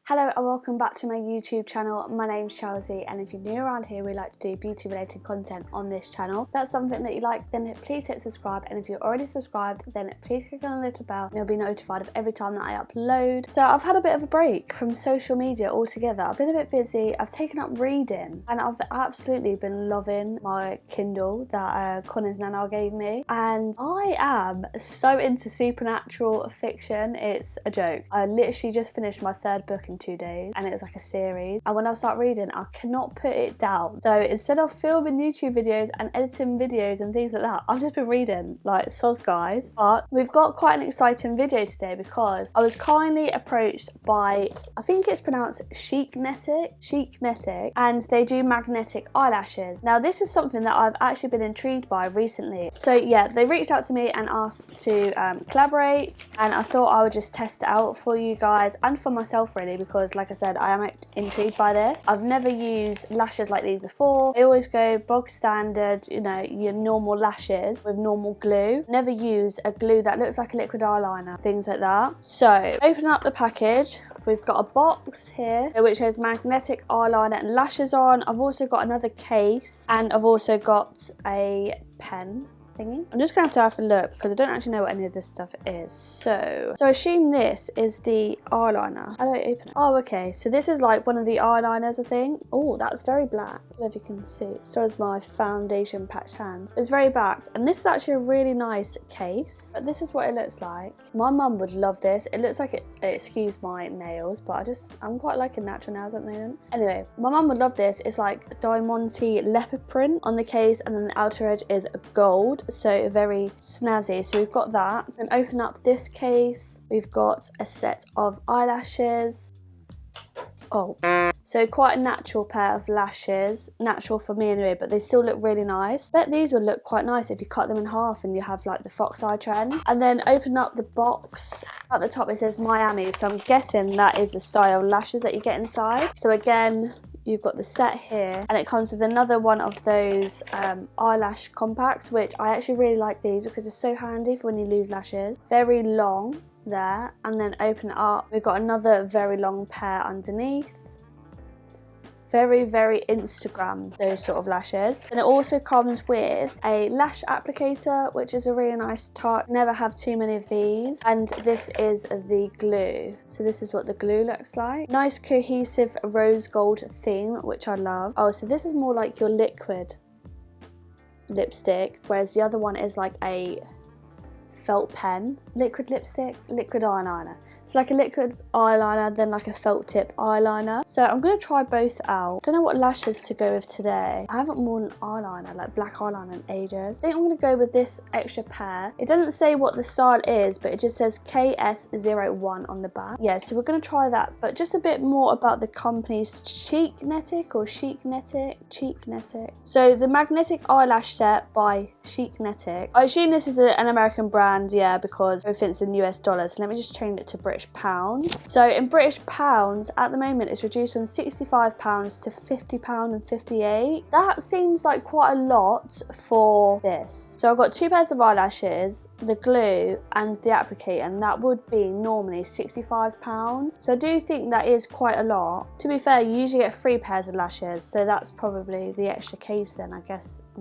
Hello and welcome back to my YouTube channel. My name's Chelsea, and if you're new around here, we like to do beauty related content on this channel. If that's something that you like, then please hit subscribe, and if you're already subscribed, then please click on the little bell and you'll be notified of every time that I upload. So I've had a bit of a break from social media altogether. I've been a bit busy, I've taken up reading, and I've absolutely been loving my Kindle that Connor's Nana gave me, and I am so into supernatural fiction, it's a joke. I literally just finished my third book in 2 days, and it was like a series, and when I start reading I cannot put it down. So instead of filming YouTube videos and editing videos and things like that, I've just been reading like soz guys. But we've got quite an exciting video today because I was kindly approached by, I think it's pronounced Chicnetic, and they do magnetic eyelashes. Now this is something that I've actually been intrigued by recently. So yeah, they reached out to me and asked to collaborate, and I thought I would just test it out for you guys and for myself really, because like I said, I am intrigued by this. I've never used lashes like these before. They always go bog standard, you know, your normal lashes with normal glue. Never use a glue that looks like a liquid eyeliner, things like that. So open up the package. We've got a box here which has magnetic eyeliner and lashes on. I've also got another case, and I've also got a pen thingy. I'm just gonna have a look because I don't actually know what any of this stuff is. So I assume this is the eyeliner. How do I open it? Oh, okay. So this is like one of the eyeliners, I think. Oh, that's very black. I don't know if you can see. So is my foundation patch hands. It's very black, and this is actually a really nice case. But this is what it looks like. My mum would love this. It looks like excuse my nails, but I'm quite liking natural nails at the moment. Anyway, my mum would love this. It's like diamante leopard print on the case, and then the outer edge is gold. So very snazzy. So we've got that. And open up this case. We've got a set of eyelashes. Oh, so quite a natural pair of lashes. Natural for me anyway, but they still look really nice. Bet these would look quite nice if you cut them in half and you have like the fox eye trend. And then open up the box. At the top it says Miami, so I'm guessing that is the style lashes that you get inside. So again, you've got the set here, and it comes with another one of those eyelash compacts, which I actually really like these because they're so handy for when you lose lashes. Very long there, and then open it up. We've got another very long pair underneath. Very, very Instagram, those sort of lashes. And it also comes with a lash applicator, which is a really nice touch. Never have too many of these. And this is the glue. So this is what the glue looks like. Nice cohesive rose gold theme, which I love. Oh, so this is more like your liquid lipstick, whereas the other one is like a felt pen. Liquid lipstick, liquid eyeliner. It's like a liquid eyeliner, then like a felt tip eyeliner. So I'm going to try both out. Don't know what lashes to go with today. I haven't worn eyeliner, like black eyeliner, in ages. I think I'm going to go with this extra pair. It doesn't say what the style is, but it just says KS01 on the back. Yeah, so we're going to try that. But just a bit more about the company's Chicnetic or Chicnetic. So the magnetic eyelash set by Chicnetic. I assume this is an American brand, yeah, because everything's in US dollars. So let me just change it to British pounds. So in British pounds at the moment it's reduced from £65 to £50 and 58. That seems like quite a lot for this. So I've got 2 pairs of eyelashes, the glue and the applicator, and that would be normally £65. So I do think that is quite a lot. To be fair, you usually get 3 pairs of lashes, so that's probably the extra case then, I'm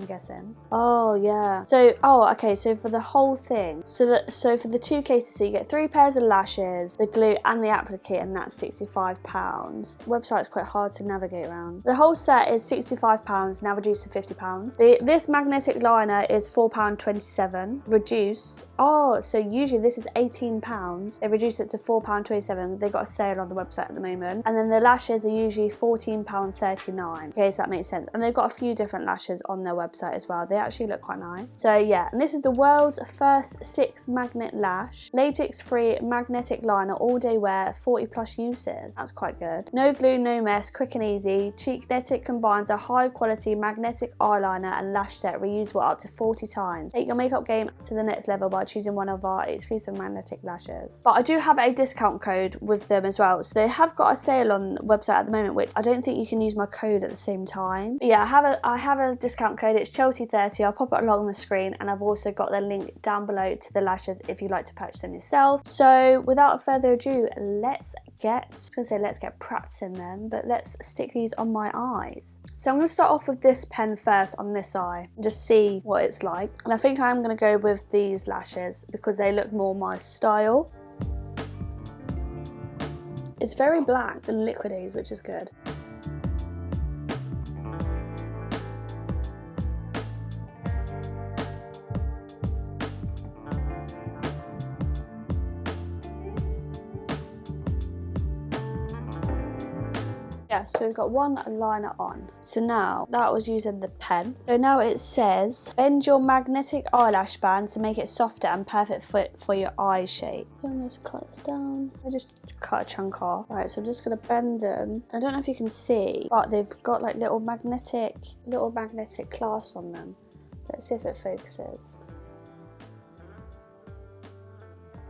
guessing. Oh yeah. So okay, so for the whole thing, so for the 2 cases, so you get 3 pairs of lashes, the glue and the applicator, and that's £65. The website's quite hard to navigate around. The whole set is £65, now reduced to £50. This magnetic liner is £4.27, reduced. Oh, so usually this is £18. They reduced it to £4.27. They got a sale on the website at the moment. And then the lashes are usually £14.39. Okay, so that makes sense. And they've got a few different lashes on their website as well. They actually look quite nice. So yeah, and this is the world's first 6 magnet lash, latex-free magnetic liner, all day wear, 40 plus uses. That's quite good. No glue, no mess, quick and easy. Chicnetic combines a high quality magnetic eyeliner and lash set reusable up to 40 times. Take your makeup game to the next level by choosing one of our exclusive magnetic lashes. But I do have a discount code with them as well. So they have got a sale on the website at the moment, which I don't think you can use my code at the same time. But yeah, I have a discount code. It's Chelsea30. I'll pop it along the screen, and I've also got the link down below to the lashes if you'd like to purchase them yourself. So without further ado, let's let's get practicing then, but let's stick these on my eyes. So I'm going to start off with this pen first on this eye and just see what it's like. And I think I'm going to go with these lashes because they look more my style. It's very black and liquidy, which is good. Yeah, so we've got one liner on. So now, that was using the pen. So now it says, bend your magnetic eyelash band to make it softer and perfect fit for your eye shape. I'm going to cut this down. I just cut a chunk off. Right, so I'm just going to bend them. I don't know if you can see, but they've got like little magnetic clasps on them. Let's see if it focuses.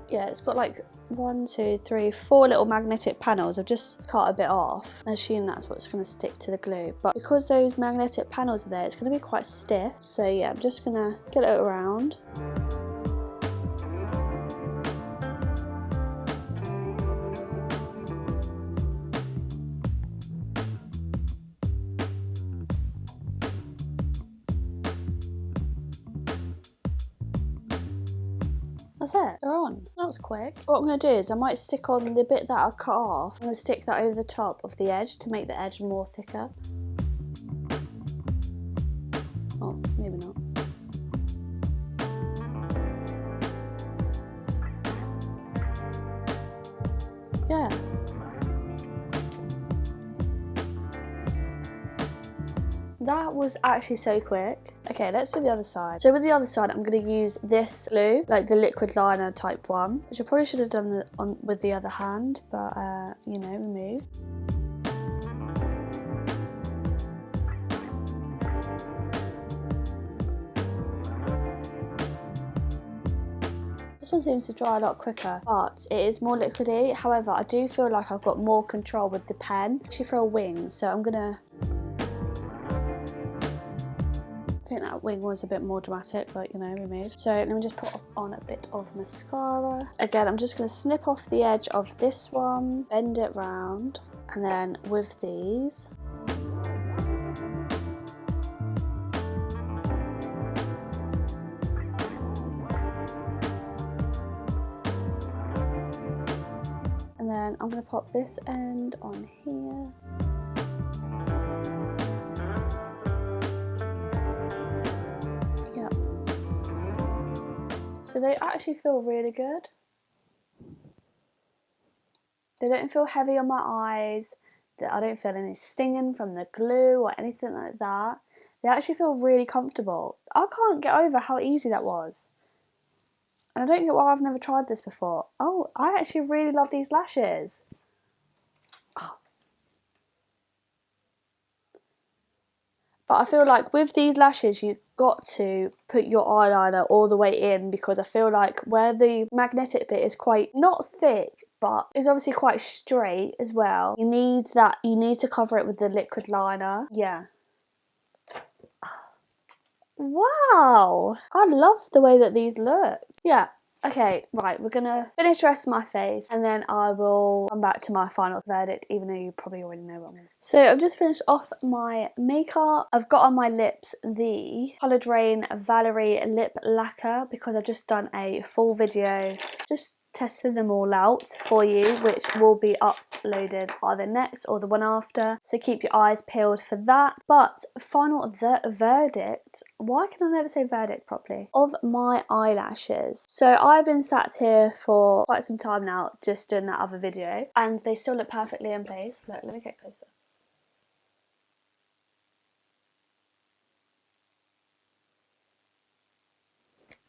Yeah, it's got like 1, 2, 3, 4 little magnetic panels. I've just cut a bit off. I assume that's what's going to stick to the glue. But because those magnetic panels are there, it's going to be quite stiff. So yeah, I'm just going to get it around. That's it, they're on. That was quick. What I'm going to do is I might stick on the bit that I cut off. I'm going to stick that over the top of the edge to make the edge more thicker. Oh, maybe not. Yeah. That was actually so quick. Okay, let's do the other side. So with the other side, I'm going to use this glue, like the liquid liner type one, which I probably should have done with the other hand, but you know, remove. This one seems to dry a lot quicker, but it is more liquidy. However, I do feel like I've got more control with the pen, actually for a wing, so I'm gonna... I think that wing was a bit more dramatic, but you know, removed. So let me just put on a bit of mascara. Again, I'm just going to snip off the edge of this one, bend it round, and then with these, and then I'm going to pop this end on here. So they actually feel really good. They don't feel heavy on my eyes. I don't feel any stinging from the glue or anything like that. They actually feel really comfortable. I can't get over how easy that was. And I don't get why I've never tried this before. Oh, I actually really love these lashes. Oh. But I feel like with these lashes, you've got to put your eyeliner all the way in, because I feel like where the magnetic bit is quite, not thick, but is obviously quite straight as well. You need to cover it with the liquid liner. Yeah. Wow. I love the way that these look. Yeah. Okay, right, we're gonna finish the rest of my face and then I will come back to my final verdict, even though you probably already know what I'm with. So I've just finished off my makeup. I've got on my lips the Coloured Rain Valerie Lip Lacquer because I've just done a full video just testing them all out for you, which will be uploaded either next or the one after, so keep your eyes peeled for that. But final verdict, why can I never say verdict properly, of my eyelashes. So I've been sat here for quite some time now just doing that other video and they still look perfectly in place. Look, let me get closer.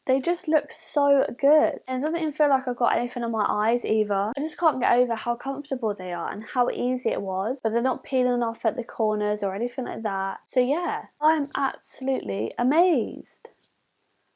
They just look so good. And it doesn't even feel like I've got anything on my eyes either. I just can't get over how comfortable they are and how easy it was. But they're not peeling off at the corners or anything like that. So yeah, I'm absolutely amazed.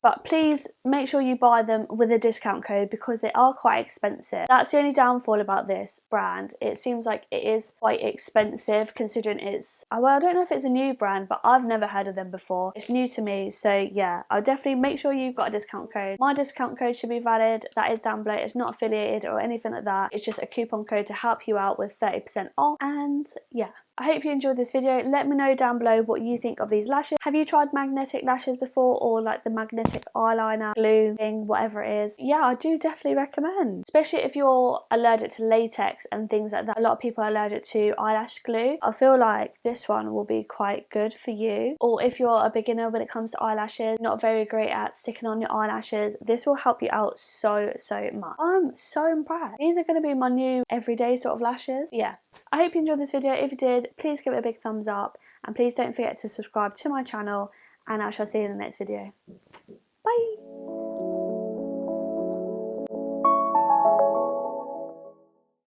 but please make sure you buy them with a discount code because they are quite expensive. That's the only downfall about this brand. It seems like it is quite expensive considering it's, well, I don't know if it's a new brand, but I've never heard of them before. It's new to me, so yeah, I'll definitely make sure you've got a discount code. My discount code should be valid. That is down below. It's not affiliated or anything like that. It's just a coupon code to help you out with 30% off. And yeah, I hope you enjoyed this video. Let me know down below what you think of these lashes. Have you tried magnetic lashes before, or like the magnetic eyeliner glue thing, whatever it is? Yeah, I do definitely recommend, especially if you're allergic to latex and things like that. A lot of people are allergic to eyelash glue. I feel like this one will be quite good for you. Or if you're a beginner when it comes to eyelashes, not very great at sticking on your eyelashes, this will help you out so much. I'm so impressed. These are going to be my new everyday sort of lashes. Yeah, I hope you enjoyed this video. If you did, please give it a big thumbs up, and please don't forget to subscribe to my channel, and I shall see you in the next video.